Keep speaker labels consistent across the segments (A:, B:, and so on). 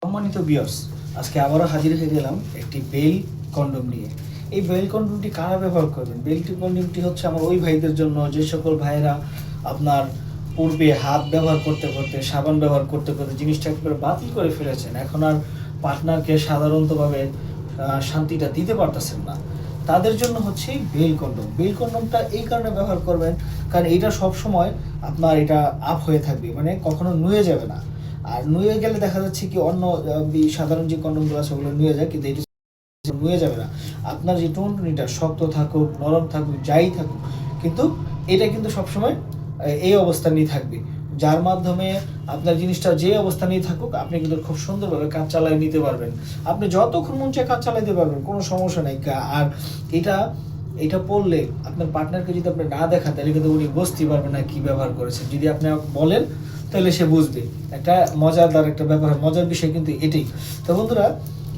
A: সম্মানিত ভিউয়ার্স, আজকে আবারও হাজির হয়ে গেলাম একটি বেল কন্ডোম নিয়ে। এই বেল কন্ডোমটি কারা ব্যবহার করবেন? কন্ডোমটি হচ্ছে আমার ওই ভাইদের জন্য যে সকল ভাইয়েরা আপনার পূর্বে হাত ব্যবহার করতে করতে, সাবান ব্যবহার করতে করতে জিনিসটা একবারে বাতিল করে ফেলেছেন। এখন আর পার্টনারকে সাধারণতভাবে শান্তিটা দিতে পারতেছেন না। তাদের জন্য হচ্ছে এই বেল কন্ডোম। বেল কন্ডোমটা এই কারণে ব্যবহার করবেন, কারণ এটা সবসময় আপনার এটা আপ হয়ে থাকবে, মানে কখনো নুয়ে যাবে না। আর নুয়ে গেলে দেখা যাচ্ছে কি অন্য সাধারণ যে কন্ডোমগুলো আছে ওগুলো নুয়ে যায়, কিন্তু এটা নুয়ে যাবে না। আপনার যে টুনটুনিটা শক্ত থাকুক, নরম থাকুক, যাই থাকুক, কিন্তু এটা কিন্তু সবসময় এই অবস্থানেই থাকবে, যার মাধ্যমে আপনার জিনিসটা যে অবস্থানেই থাকুক আপনি কিন্তু খুব সুন্দরভাবে কাজ চালিয়ে নিতে পারবেন। আপনি যতক্ষণ মন চায় কাজ চালাইতে পারবেন, কোনো সমস্যা নেই। আর এটা এটা পড়লে আপনার পার্টনারকে যদি আপনি না দেখান তাহলে কিন্তু উনি বুঝতেই পারবেন না কী ব্যবহার করেছেন। যদি আপনি বলেন তাহলে সে বুঝবে। একটা মজাদার একটা ব্যাপার, মজার বিষয় কিন্তু এটাই। তো বন্ধুরা,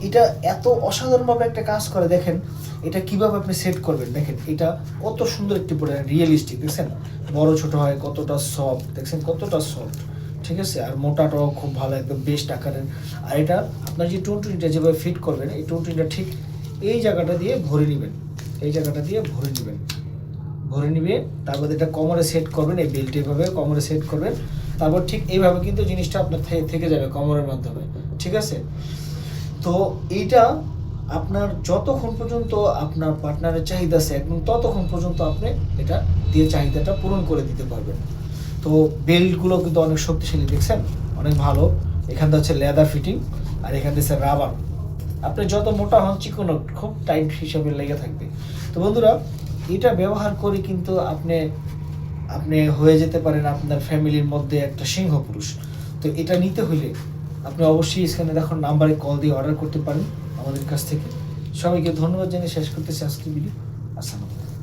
A: এটা এত অসাধারণভাবে একটা কাজ করে, দেখেন এটা কিভাবে আপনি সেট করবেন। দেখেন এটা কত সুন্দর একটি প্রোডাক্ট, রিয়েলিস্টিক, দেখছেন বড় ছোট হয় কতটা সফট, দেখছেন কতটা সফট, ঠিক আছে। আর মোটাটাও খুব ভালো, একদম বেস্ট আকারের। আর এটা আপনার যে টুনটুনিটা যেভাবে ফিট করবেন, এই টুনটুনিটা ঠিক এই জায়গাটা দিয়ে ভরে নেবেন, এই জায়গাটা দিয়ে ভরে নেবেন, ভরে নিবে। তারপর এটা কোমরে সেট করবেন, এই বেল্ট এভাবে কোমরে সেট করবেন। তারপর ঠিক এইভাবে কিন্তু জিনিসটা আপনার থেকে যাবে কোমরের মাধ্যমে, ঠিক আছে। তো এইটা আপনার যতক্ষণ পর্যন্ত আপনার পার্টনারের চাহিদা আছে একদম ততক্ষণ পর্যন্ত আপনি এটা দিয়ে চাহিদাটা পূরণ করে দিতে পারবেন। তো বেল্টগুলো কিন্তু অনেক শক্তিশালী, দেখছেন অনেক ভালো। এখানটা হচ্ছে লেদার ফিটিং, আর এখান থেকে রাবার। আপনি যত মোটা হন চিকনো খুব টাইট হিসাবে লেগে থাকবে। তো বন্ধুরা, এটা ব্যবহার করে কিন্তু আপনি আপনি হয়ে যেতে পারেন আপনার ফ্যামিলির মধ্যে একটা সিংহ পুরুষ। তো এটা নিতে হলে আপনি অবশ্যই স্ক্রিনে দেখুন নাম্বারে কল দিয়ে অর্ডার করতে পারেন আমাদের কাছ থেকে। সবাইকে ধন্যবাদ জানিয়ে শেষ করতেছি আজকের ভিডিও। আসসালামু আলাইকুম।